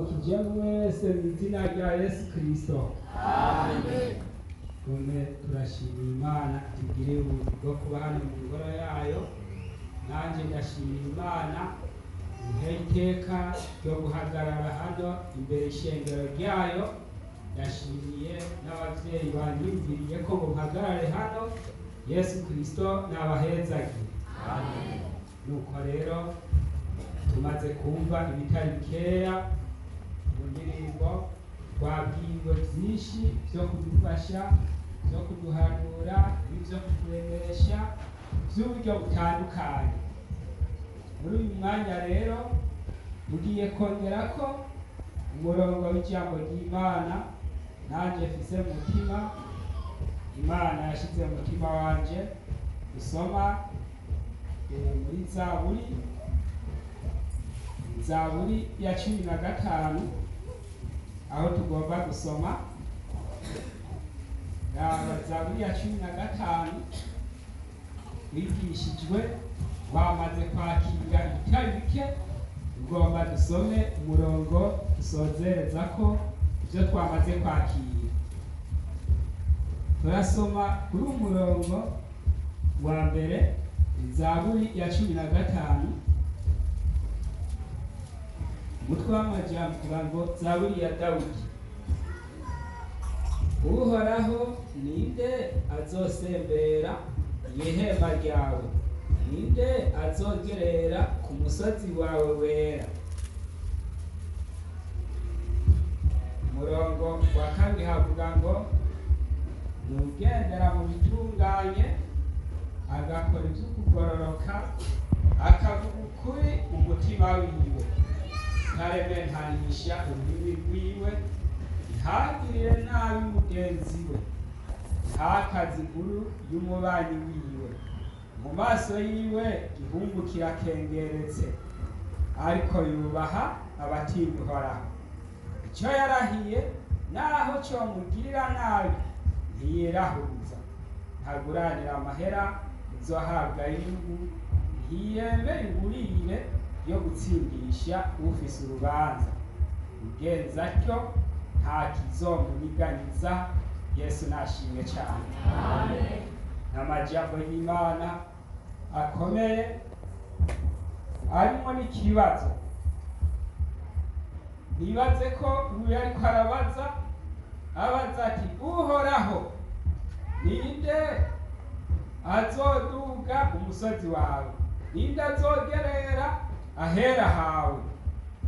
Ukije mwese mu izina rya Yesu Kristo. Amen. None turashimira Imana tugire ubuntu bwo kuba hano mu ngoro yayo. Nanjye ndashimira Imana ihe iteka ryo guhagarara hano imbere ishengero ryayo. Ndashimiye n'abavyeyi banyumviriye ko mpagarare hano. Yesu Kristo nabahezagire. Amen. Nuko rero tumaze kumva ibitari bikeya mu ndirimbo, twabwiwe byinshi byo kudufasha, byo kuduhanura, n'ibyo kuturemesha by'uburyo butandukanye. Muri uyu mwanya rero mugiye kongera ko umurongo w'ijambo ry'Imana nanjye mfise mu mutima, Imana yashize mu mutima wanje gusoma muri Zaburi ya 15 aho tugomba gusoma Zaburi ya 15 wigishijwe wamaze kwakira ibitari bike. Tugomba dusome umurongo dusozereza ko ibyo twamaze kwakira. Turasoma kuri umurongo wa mbere Zaburi ya 15 umutwe w'amajambo kugira ngo Zaburi ya Dawudi. Uhoraho ninde azosembera ihema ryawe? Ninde azogerera ku musozi wawe wera? Umurongo wa kabiri havuga ngo nugendera mu bitunganye, agakora ibyo kugororoka, akavuga ukuri umutima wiwe, ntarementanisha ururimi rwiwe, ntagirire nabi mugenzi we, ntakaze inkuru y'umubanyi wiwe. Mu maso yiwe ihungukira kengeretse, ariko yubaha abatinya Uhoraho. Icyo yarahiye naho comugirira nabi ntiyirahuza, ntaguranira amahera uzohabwa inyungu, ntiyemera ingurire yo gutsindisha ufise urubanza. Ugenza atyo nta kizomuniganiza. Yesu nashimwe cyane. Amen. N'amajambo y'Imana akomeye arimo n'ikibazo. Nibaze ko uyu ariko abaza ati Uhoraho ninde azoduga umusozi wawe? Ninde azogerera ahera hawe?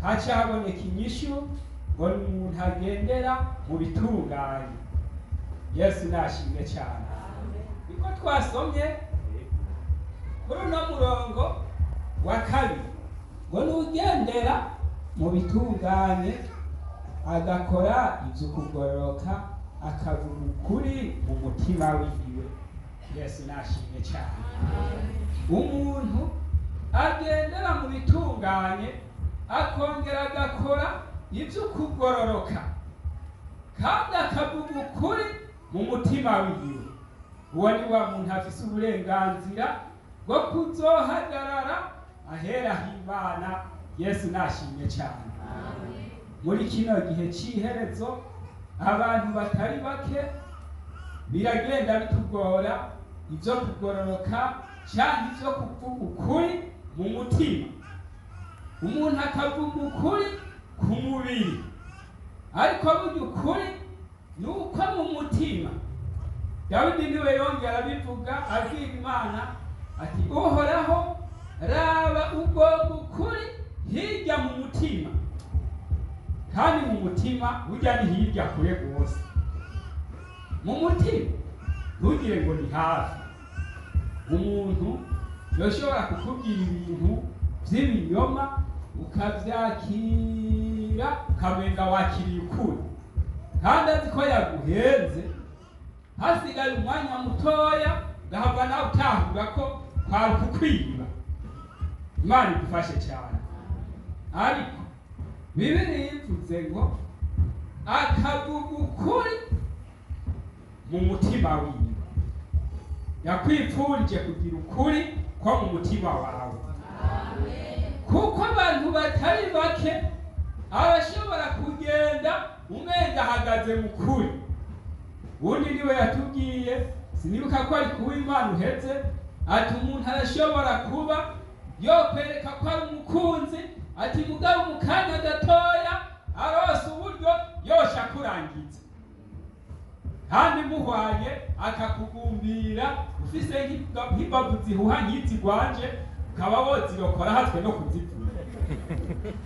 Haca haboneka inyishu ngo ni umuntu agendera mu bitunganye. Yesu nashimwe cyane. Niko twasomye kuri uno murongo wa kabiri ngo nugendera mu bitunganye, agakora ibyo kugororoka, akavuga ukuri mu mutima wiwe. Yesu nashimwe cyane. Umuntu agendera mu bitunganye akongera agakora ibyo kugororoka kandi akavuga ukuri mu mutima wiwe, uwo ni wa muntu afise uburenganzira bwo kuzohagarara ahera h'Imana. Yesu nashimye cyane. Muri kino gihe cy'iherezo abantu batari bake biragenda bitugora ibyo kugororoka cyangwa ibyo kuvuga ukuri mu mutima. Umuntu akavuga ukuri ku mubiri, ariko burya ukuri ni uko mu mutima. Dawidi niwe yongera abivuga abwira Imana ati Uhoraho raba ubwo ukuri hirya mu mutima. Kandi mu mutima burya ni hirya kure rwose. Mu mutima ntugire ngo ni hafi. Umuntu yoshobora kukubwira ibintu by'ibinyoma ukabyakira ukamenga wakiriye ukuri, kandi azi ko yaguhenze. Hasigaye umwanya mutoya gahava nawe utahura ko kwari kukwiba. Imana idufashe cyane. Ariko Bibiliya ivuze ngo akavuga ukuri mu mutima wiwe. Yakwifurije kugira ukuri ko mu mutima wawe. Kuko abantu batari bake arashobora kugenda umenga ahagaze mu kuri. Ubundi niwe yatubwiye, sinibuka ko ari kuw'Imana uhetse, ati umuntu arashobora kuba yokwereka ko ari umukunzi, ati mugabo mu kanya gatoya arose uburyo yosha kurangiza, kandi muhwanye akakugumbira ufise nk'imbavu zihuha nk'izigwanje ukaba wozirokora hatwe no kuzivura.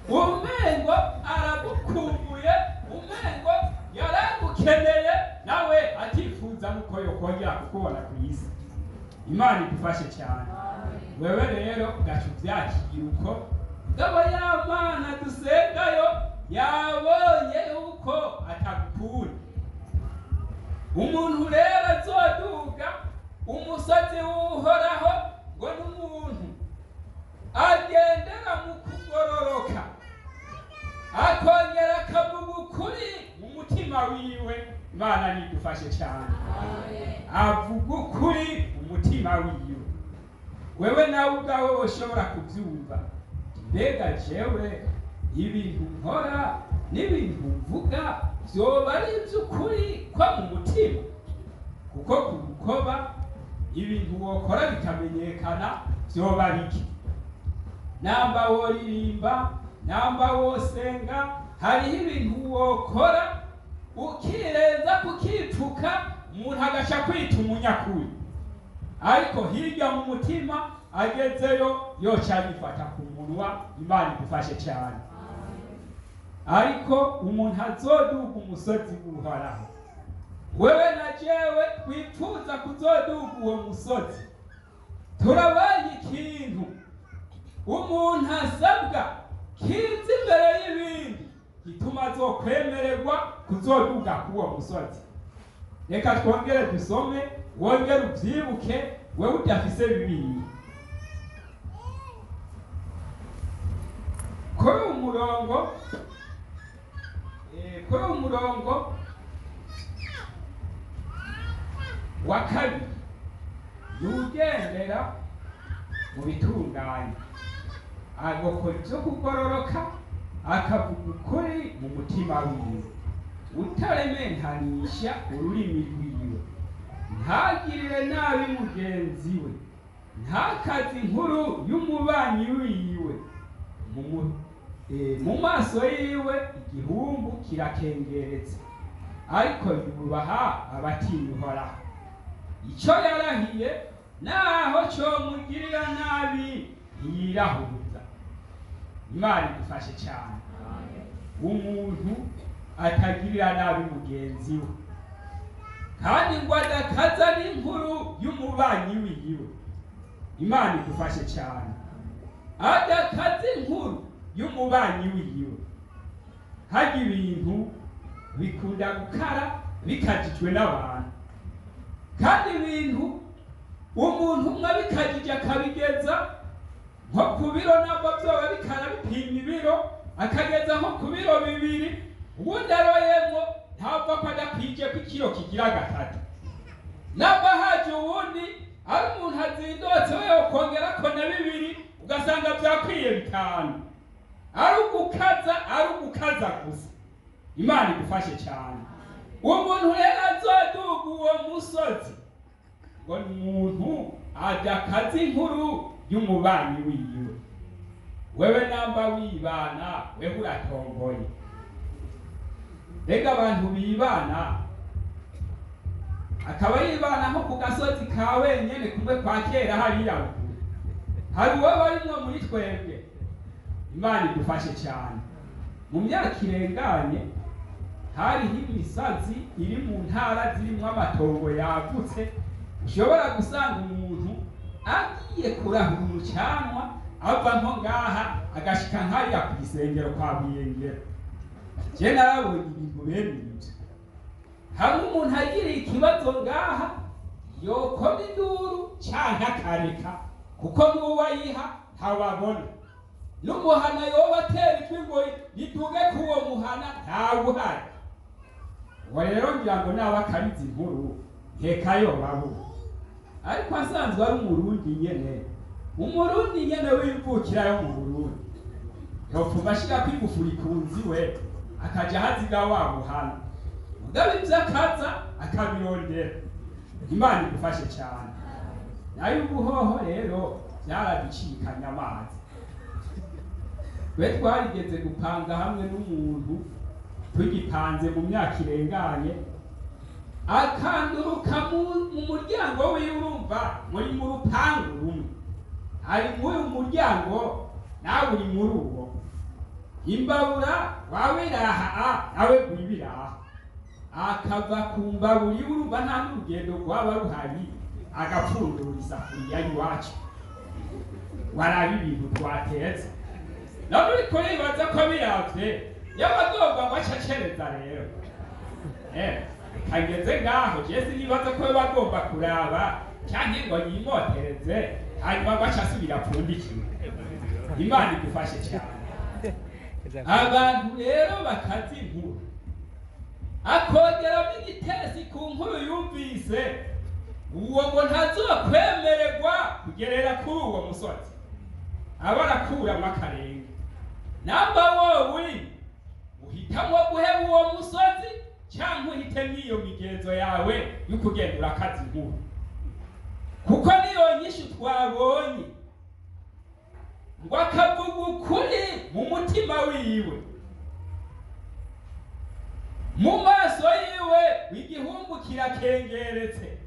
Umengo aragukumbuye, umengo yaragukeneye, nawe atifuza nuko yokongera kukubona ku isi. Imana idufashe cyane. Wewe rero ugaca uvyakira uko, ngabo y'Imana dusengayo yabonye yuko atagukunda. Umuntu rero azoduga umusozi w'Uhoraho ngo n'umuntu agendera mu kugororoka, akongera akavuga ukuri mu mutima wiwe. Imana nidufashe cyane. Avuga ukuri mu mutima wiwe. Wewe nawe ubwawe ushobora kubyumva, mbega jewe ibintu nkora n'ibintu mvuga vyoba ari ivy'ukuri kwa mu mutima? Kuko kubukoba ibintu wokora bikamenyekana vyoba biki. Namba woririmba, namba wosenga, hariho ibintu wokora ukirenza kukipfuka, umuntu agaca kwita umunyakuri, ariko hirya mu mutima agezeyo yoca yifata ku munwa. Imana idufashe cyane. Ariko umuntu azoduga umusozi w'Uhoraho, wewe na jewe twipfuza kuzoduga uwo musozi, turabonye ikintu umuntu asabwa kiza imbere y'ibindi gituma azokwemererwa kuzoduga k'uwo musozi. Reka twongere dusome, wongere ubyibuke wewe udafise Bibiliya. Kuri umurongo wa kabiri, yugendera mu bitunganye, agakora ibyo kugororoka, akavuga ukuri mu mutima wiwe, utarementanisha ururimi rwiwe, ntagirire nabi mugenzi we, ntakaze inkuru y'umubanyi wiwe. Mu maso yiwe igihumbu kirakengeretse, ariko yubaha abatinya Uhoraho. Icyo yarahiye naho comugirira nabi ntiyirahuza. Imana idufashe cyane. Umuntu atagirira nabi mugenzi we, kandi ngo adakaza n'inkuru y'umubanyi wiwe. Imana idufashe cyane. Adakaza inkuru y'umubanyi wiwe. Hajya ibintu bikunda gukara bikajijwe n'abantu, kandi ibintu umuntu umwe bikajije akabigeza nko ku biro, nabwo byoba bikara bipima ibiro, akageza nko ku biro 2, ubundi aroyemo ntapfa ko adakwije ko ikiro kigira 3. Nabwo haje uwundi ari umuntu azindotse we yokongera ko na 2, ugasanga byakwiye 5. Ari ugukaza gusa. Imana idufashe cyane. Umuntu rero azoduga uwo musozi ngo umuntu adakaza inkuru y'umubanyi wiwe. Wewe namba wibana, wewe uratomboye. Rega abantu bibana, akaba yibana nko ku gasozi ka wenyene kumwe kwa kera hariya, hari uwo barimwo muri twebwe. Imana idufashe cyane. Mu myaka irenganye hariho imisazi iri mu ntara zirimo amatongo yagutse, ushobora gusanga umuntu agiye kurahura umucanwa ava nko ngaha agashika nkariya ku gisengero kwa Buyengero. Je narabonye ibintu bene ibyo. Hamwe umuntu agiriye ikibazo ngaha yokoma induru canke akareka, kuko n'uwo yiha ntawabona. N'umuhana yoba atera ijwi ngo riduge k'uwo muhana ntawuhari. Uwo rero ngira ngo naba akariza inkuru nkeka yobaho, ariko asanzwe ari umurundi nyene, umurundi nyene w'imvukira yo mu Burundi. yopfuma ashira kwigufura ikunzi we akaja haziga wa muhana mugabe ivyo akaza akabirondera. Imana igufashe cyane. Nayo ubuhoho rero byaraducikanya amazi. We twarigeze gupanga hamwe n'umuntu tugipanze mu myaka irenganye, akanduruka mu muryango w'urumva muri mu rupangu rumwe, ari muri umuryango nawe uri muri uwo, imbabura wawe iraha nawe gwibiraha, akava ku mbabura y'urumva nta n'urugendo rwaba ruhari, agapfundura isafuriya y'iwacu warabi ibintu twatetse. None uriko nibaza ko biravye y'abagomba ngo acacereza rero kageze ngaho jesi nibaza ko bagomba kuraba cyangwa ngo yimotereze hanyuma ngo acasubira apfundikiwe. Imana igufashe cyane. Abantu rero bakazi inkuru, akongeramo igitesi ku nkuru yumvise, uwo ngo ntazokwemererwa kugerera kuri uwo musozi, aba arakuramo akarenge. Namba wowe uhitamo guheba uwo musozi cyangwa uhitemo iyo migenzo yawe yo kugenda urakaza inkuru, kuko niyo nyinshi twabonye ngo akavuga ukuri mu mutima wiwe, mu maso yiwe igihumbu kirakengeretse,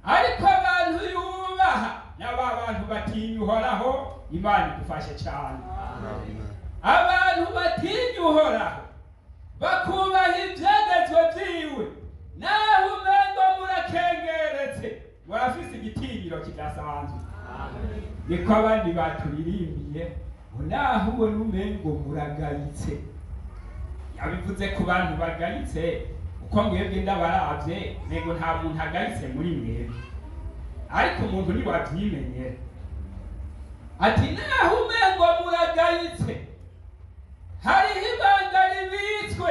ariko abantu yubaha n'aba bantu batinya Uhoraho. Imana igufashe cyane. Abantu batinya Uhoraho bakubaha ibyagezwe byiwe, naho umengo murakengeretse murafise igitinyiro kidasanzwe. Niko abandi baturirimbiye ngo naho ubona umengo muragayitse. Yabivuze ku bantu bagayitse uko mwebwe ndabaravye nego nta muntu agayitse muri mwebwe, ariko umuntu ni wabyimenyera ati naho umengo muragayitse hariho ibanga ribitswe,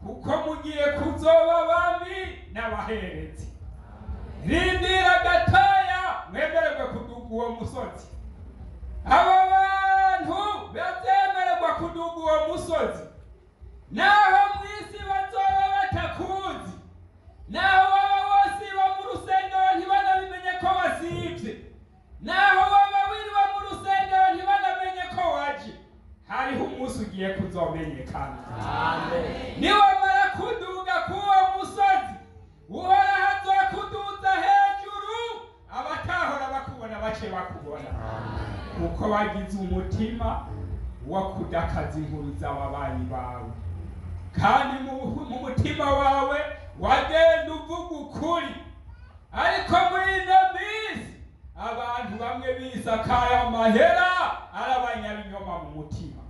kuko mugiye kuzoba abami n'abaherezi. Rindira gatoya mwemererwe kuduga uwo musozi. Aba bantu bazemererwa kuduga uwo musozi, naho mwisi bazoba batakuzi, naho waba wosiba mu rusengero ntibanabimenye ko wasivye, naho waba wiriwe mu rusengero ntibanamenye ko waje, hariho umunsi ugiye kuzomenyekana. Niwamara kuduga k'uwo musozi, Uhoraho azokuduza hejuru, abatahora bakubona bace bakubona, kuko wagize umutima wo kudakaza inkuru z'ababanyi bawe, kandi mu mutima wawe wagenda uvuga ukuri. Ariko muri ino minsi abantu bamwe bisakaye amahera arabanyabinyoma mu mutima,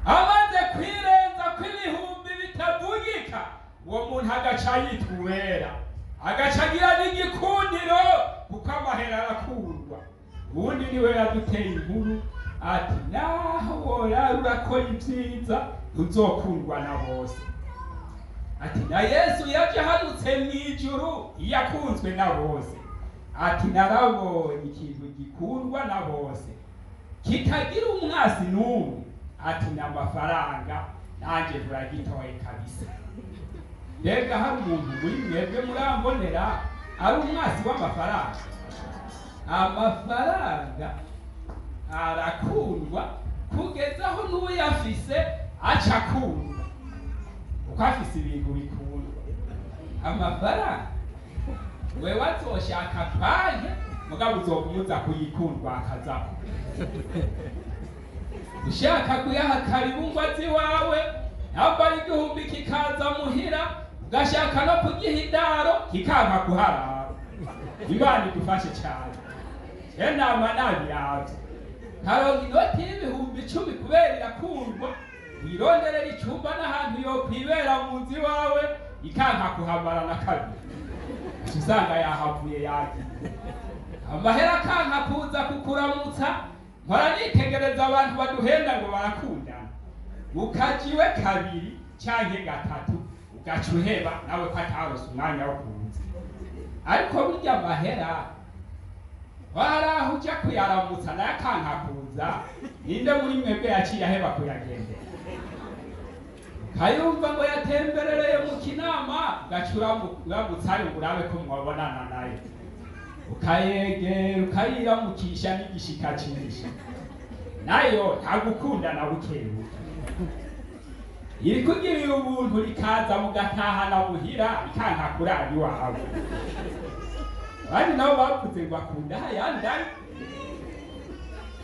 amaze kwirenza kw'ibihumbi bitavugika, uwo muntu agaca yitwera, agaca agira n'igikundiro, kuko amahera arakundwa. Ubundi niwe yaduteye inkuru ati naho worara urakora ibyiza uzokundwa na bose. Ati na Yesu yaje hanutse mw'ijuru yakunzwe na bose. Ati narabonye ikintu gikundwa na bose kitagira umwasi n'umwe. Ati n'amafaranga nanjye turagitoye kabisa. Mbega hari umuntu muri mwebwe murambonera ari umwasi w'amafaranga? Amafaranga arakundwa kugeza aho n'uyafise aca akundwa, uko afise ibintu bikundwa. Amafaranga wewe azoshaka banke mugabo uzokumuza kuyikundwa akazaho. Ushaka kuyaha karibungwazi wawe ntabwo ari igihumbi kikaza muhira, ugashaka no kugiha indaro kikanka kuharara. Imana idufashe cyane. Nama nabiravye karonka inoti y'ibihumbi 10 kubera irakundwa, wironderera icyumba n'ahantu yo kwibera mu nzu wawe ikanka kuhamara na kabiri, usanga yahavuye yagiye. Amahera kanka kuza kukuramutsa, nkora nitegereza abantu baduhenda ngo barakundana, ukajiwe kabiri canke gatatu ugaca uheba nawe ko atarose umwanya wo kuza. Ariko burya amahera waraho ujya kuyaramutsa nayo akanka kuza, ninde muri mwebwe yaciye aheba kuyagendera? Kayumva ngo yatemberereye mu Kinama, ugacura uramutsayo ngo urabe ko mwabonana nayo, ukayegera ukayiramukisha n'igishika cyinshi, nayo ntagukundana bukebuke. Iri kugirira ubuntu rikaza mugatahana muhira ikanka kurara iwawe. Abandi nabo bavuze ngo bakunda hayandari,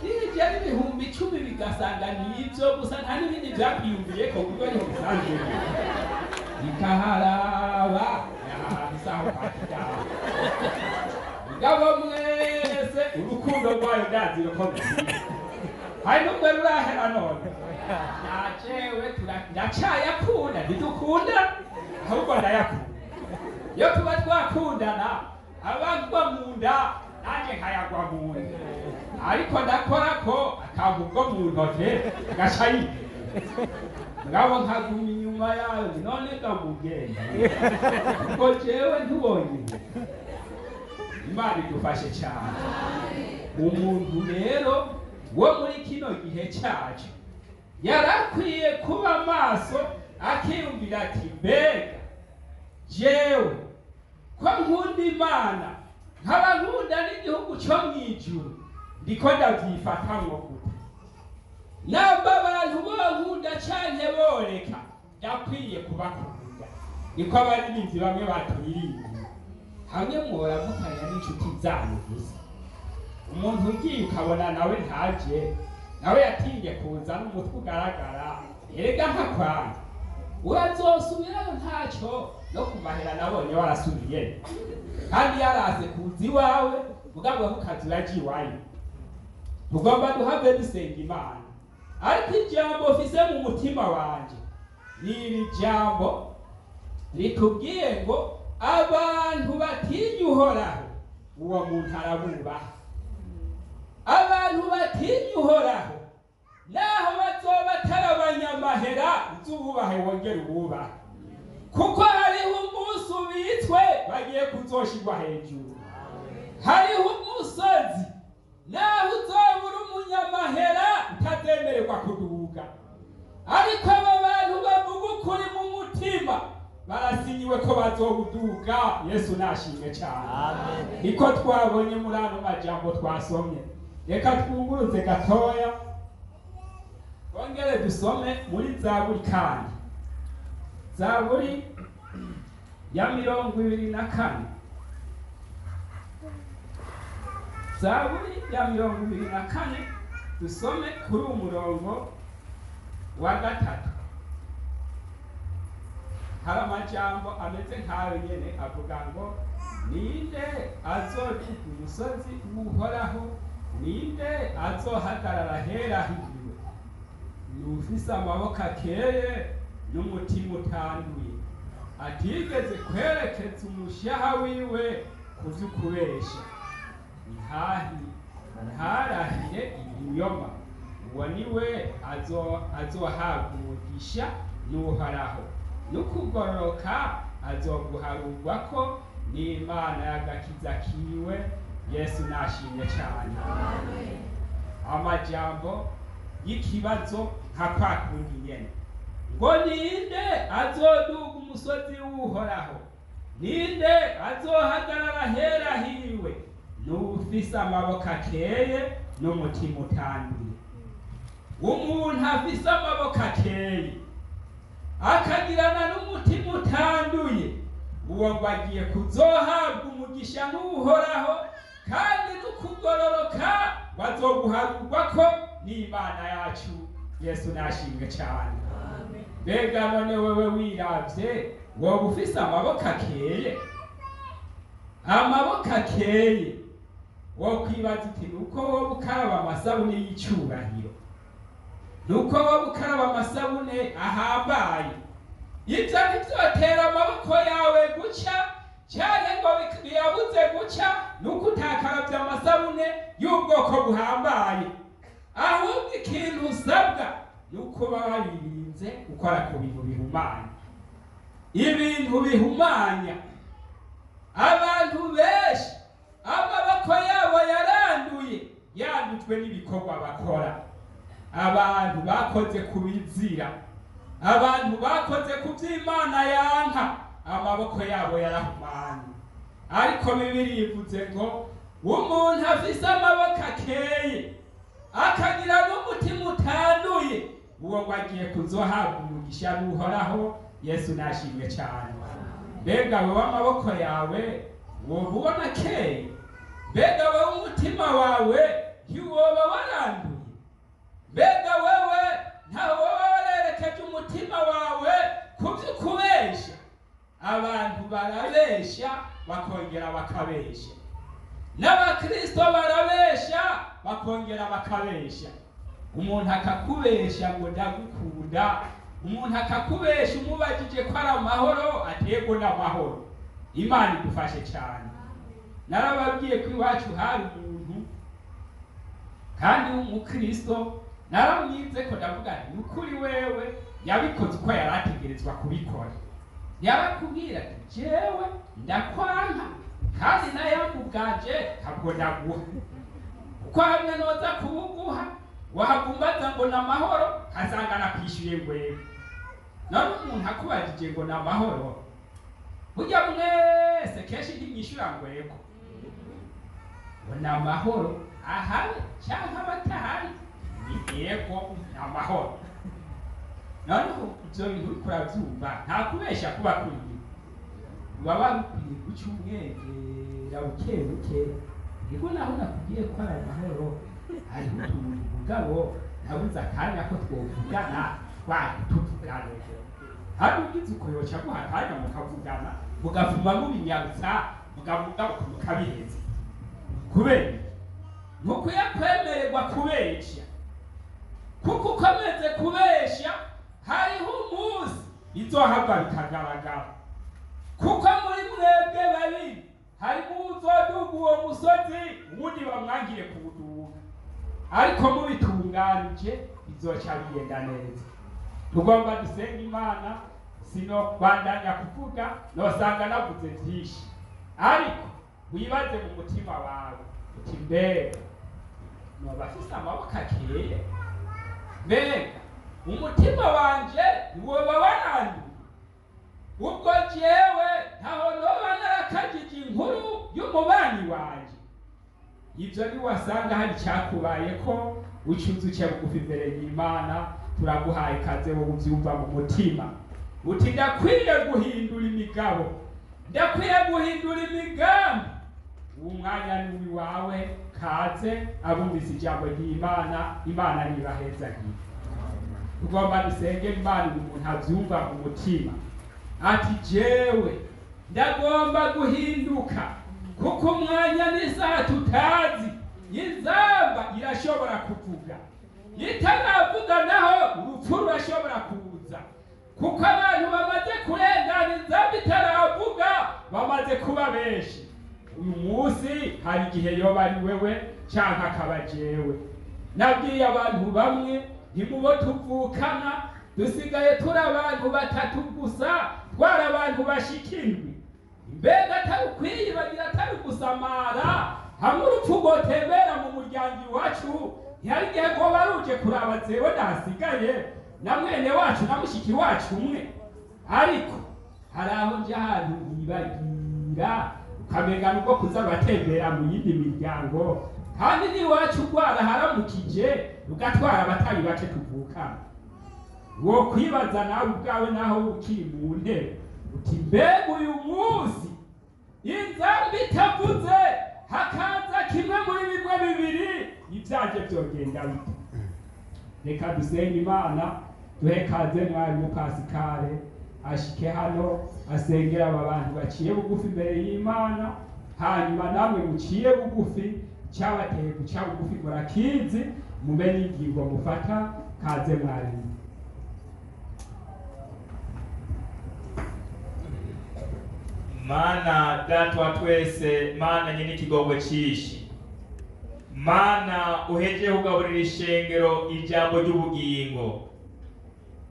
n'ibyo ari 10,000 bigasanga n'ibyo gusa, nta n'ibindi byakwiyumviye ko kuko ariho bisanzwe bikaharaba yahabisaho kwakiraho. Mugabo mwese urukundo rwayo ndazi rukomeye, hari n'ubwo rurahera none. Najewe ndacayakunda, ntidukunda ahubwo ndayakunda. Iyo tuba twakundana abagwa mu nda nanjye nkayagwa mu nda, ariko ndakora ko akavugo mu ntoke gaca yigenda, ngabo nkaguma inyuma yayo none gamugenda kuko jewe ntubonye. Imana idufashe cyane. Umuntu rero wo muri kino gihe cyacu yarakwiye kuba maso akiyumvira ati mbega jewe ko nkunda Imana nkaba nkunda n'igihugu cyo mw'ijuru, ndiko ndavyifatamwo gute? Namba abantu bonkunda canke boreka, ndakwiye kubakunda. Niko abaririmbyi bamwe baturirimbiye, hamwe mworamukanya n'inshuti zanyu gusa. Umuntu ugiye ukabona nawe ntaje, nawe yatinye kuza n'umutwe ugaragara, erega ntakwanga, urazosubirayo ntacyo, no kumahera nabonye warasubiye, kandi yaraze kuza iwawe mugabo ukaza uraje iwayo. Tugomba duhave dusenga Imana, ariko ijambo mfise mu mutima wanje ni iri jambo ritubwiye ngo abantu batinya Uhoraho uwo muntu arabubaha. Abantu batinya Uhoraho naho bazoba atari abanyamahera, uzububahe wongere ububahe, kuko hariho umunsi ubitswe bagiye kuzoshirwa hejuru. Hariho umusozi naho uzobura umunyamahera utazemererwa kuduga, ariko aba bantu bavuga ukuri mu mutima barasinyiwe ko bazobuduga. Yesu nashimwe cyane. Niko twabonye muri ano majambo twasomye. Reka twunguruze gatoya twongere dusome muri Zaburi, kandi Zaburi ya 24. Zaburi ya 24 dusome kuri umurongo wa 3. Hari amajambo ameze nkawe nyene avuga ngo ninde azoduga umusozi w'Uhoraho, ninde azohagarara hera hiwe, n'ufise amaboko akeye n'umutima utanduye, atigeze kwerekeza umushaha wiwe kuvy'ukubesha, ntarahire ibinyoma. Uwo niwe azohabwa umugisha n'Uhoraho, n'ukugororoka azoguharurwa ko n'Imana y'agakiza kiwe. Yesu nashimye cyane. Amajambo y'ikibazo nka kwa kundi nyene ngo ninde azoduga umusozi w'Uhoraho, ninde azohagarara hera hiwe, n'ufise amaboko akeye n'umutima utanduye. Umuntu afise amaboko akeye akagirana n'umutima utanduye, uwo ngo agiye kuzohabwa umugisha n'Uhoraho, kandi n'ukugororoka bazoguharurwa ko n'Imana yacu. Yesu nashimwe cyane. Mbega none wewe wiravye wowe ufise amaboko akeye? Amaboko akeye wo kwibaza uti nuko wowe ukaraba amasabune y'icyubahiro, nuko wowe ukaraba amasabune ahambaye, ibyo ntibyotera amaboko yawe guca, cyane ngo biyabuze guca nuko utakaravye amasabune y'ubwoko buhambaye. Ahubwo ikintu usabwa nuko baba babirinze gukora ku bintu bihumanya. Ibintu bihumanya abantu benshi amaboko yabo yaraje yandujwe n'ibikorwa bakora. Abantu bakoze kubizira, abantu bakoze kuvy'Imana yanka, amaboko yabo yarahumanye. Ariko Bibiliya ivuze ngo umuntu afise amaboko akeye akagira n'umutima utanduye, uwo ngo agiye kuzohabwa umugisha n'Uhoraho. Yesu nashimwe cyane. Mbega wewe amaboko yawe woba ubona akeye? Mbega wewe umutima wawe ntiwoba waranduye? Mbega wewe ntawe woba warerekeje umutima wawe kuvy'ukubesha? Abantu barabesha bakongera bakabesha, n'abakristo barabesha bakongera bakabesha. Umuntu akakubesha ngo ndagukunda, umuntu akakubesha umubajije ko ari amahoro atego n'amahoro. Imana idufashe cyane. Narababwiye ko iwacu hari umuntu kandi w'umukristo, naramwize ko ndavuga nti ukuri wewe yabikoze uko yarategerezwa kubikora. Yarakubwira ati jewe ndakwanka kandi nayamubwaje ntabwo ndaguha, uko hamwe noza kubuguha wahagumbaza ngo n'amahoro hasanga nakwishyuye ngwewe. None umuntu akubajije ngo n'amahoro, burya mwese kenshi ntimwishyura ngweko ngo n'amahoro ahari cyangwa abatahari ni yego n'amahoro. Noneho ibyo bintu uriko urabyumva nta kubesha kuba kuriye, waba bikwiye guca umwegera buke buke. Niko naho nakubwiye ko ari amahoro, hariho utuntu mugabo nabuze akanya ko twovugana tuvugana. Hari ugize ukoyoca guha akanya mukavugana mugavuma mubinyarutsa mukavuga mukabiheza. Kubera mukwiye kwemererwa kubesha, kuko ukomeze kubesha hariho umunsi izohava bikagaragara. Kuko muri mwebwe babiri harimo uzoduga uwo musozi ubundi bamwangire kuwuduga, ariko mubitunganije bizoca bigenda neza. Tugomba dusenga Imana, sino bandanya kuvuga nosanga navuze byinshi, ariko wibaze mu mutima wawe uti mbega noba afise amaboko akeye? Mbega umutima wanje niwoba waranduye? Ubwo jewe ntaho noba narakajije inkuru y'umubanyi wanje. Ibyo niwasanga hari cyakubaye ko ucuze uce bugufi imbere y'Imana, turaguhaye kaze wo uvyumva mu mutima uti ndakwiye guhindura imigabo, ndakwiye guhindura imigambi. Umwanya ni wawe, kaze abumvise ijambo ry'Imana. Imana nibahezagiye. Tugomba dusenge Imana umuntu avyumva mu mutima ati jewe ndagomba guhinduka, kuko umwanya n'isaha tutazi. Inzamba irashobora kuvuga, itaravuga naho urupfu rurashobora kuza, kuko abantu bamaze kurengana inzamba itaravuga bamaze kuba benshi. Uyu munsi hari igihe yoba ari wewe canke akaba jewe. Nabwiye abantu bamwe ntimubo tuvukana, dusigaye turi abantu batatu gusa, twari abantu bashikindwi. Mbega atari ukwiyibagira, atari gusamara, hamwe urupfu rwotembera mu muryango iwacu. Ntihari igihe rwoba ruje kuraba zewe nasigaye na mwene wacu na mushiki wacu umwe. Ariko hari aho nje ahantu ntibagira ukamenga nuko kuza batembera mu yindi miryango, kandi n'iwacu rwara haramukije rugatwara abatari bake tuvukana. Wo kwibaza nawe ubwawe naho ukiri mu ntebe uti mbega uyu munsi inzamba itavuze hakaza kimwe muri bimwe bibiri, ibyaje byogenda bite? Reka dusenge Imana, duhe kaze mwarimu Pasikale ashike hano asengera aba bantu baciye bugufi imbere y'Imana, hanyuma namwe muciye bugufi cyabateye guca bugufi murakizi, mumenye ingingo mufata. Kaze mwarimu. Mana data wa twese, Mana nyine ikigongwe cishi, Mana uhejeje kugaburira ishengero ijambo ry'ubugingo.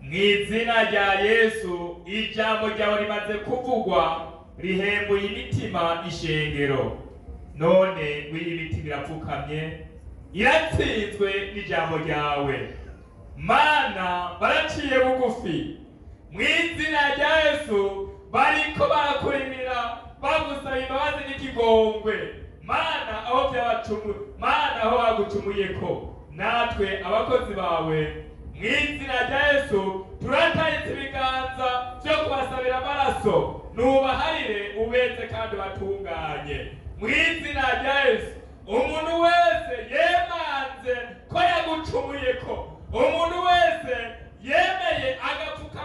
Mw'izina rya Yesu ijambo ryawe rimaze kuvugwa rihembuye imitima ishengero. None w'iyi mitima irapfukamye, iratsinzwe n'ijambo ryawe. Mana, baraciye bugufi mu izina rya Yesu, bariko barakurimira bagusaba imbabazi n'ikigongwe. Mana, aho byabacumuye, Mana, aho bagucumuyeko, natwe abakozi bawe mu izina rya Yesu turataritse ibiganza byo kubasabira amaraso, nubaharire ubeze kandi batunganye mu izina rya Yesu. Umuntu wese yemanze ko yagucumuyeko, umuntu wese yemeye agapfuka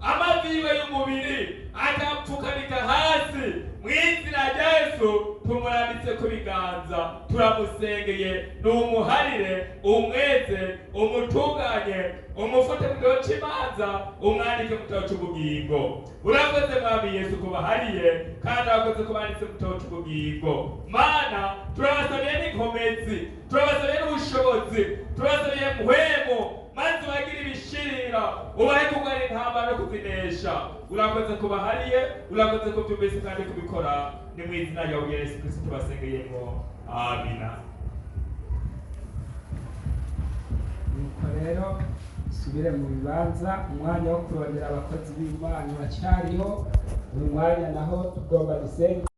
amavi yiwe y'umubiri agapfukamika hasi, mu izina rya Yesu tumurambitse ku biganza, turamusengeye, numuharire, umweze, umutunganye, umufute mu gihe cy'imanza, umwandike mu gitabo cy'ubugingo. Urakoze Mwami Yesu kubahariye, kandi urakoze kubanditse mu gitabo cy'ubugingo. Mana, turabasabiye n'inkomezi, turabasabiye n'ubushobozi, turabasabiye muhemu, maze ubagire ibishirira, ubahe kurwanya intambara no kuzinesha. Urakoze kubahariye, urakoze kubyumvise kandi kubikora, ni mu izina ryawe Yesu Kristo tubasengeyemo. Amina. Nuko rero subire mu bibanza, umwanya wo kurondera abakozi b'Imana uracyariho. Uyu mwanya naho tugomba dusenge.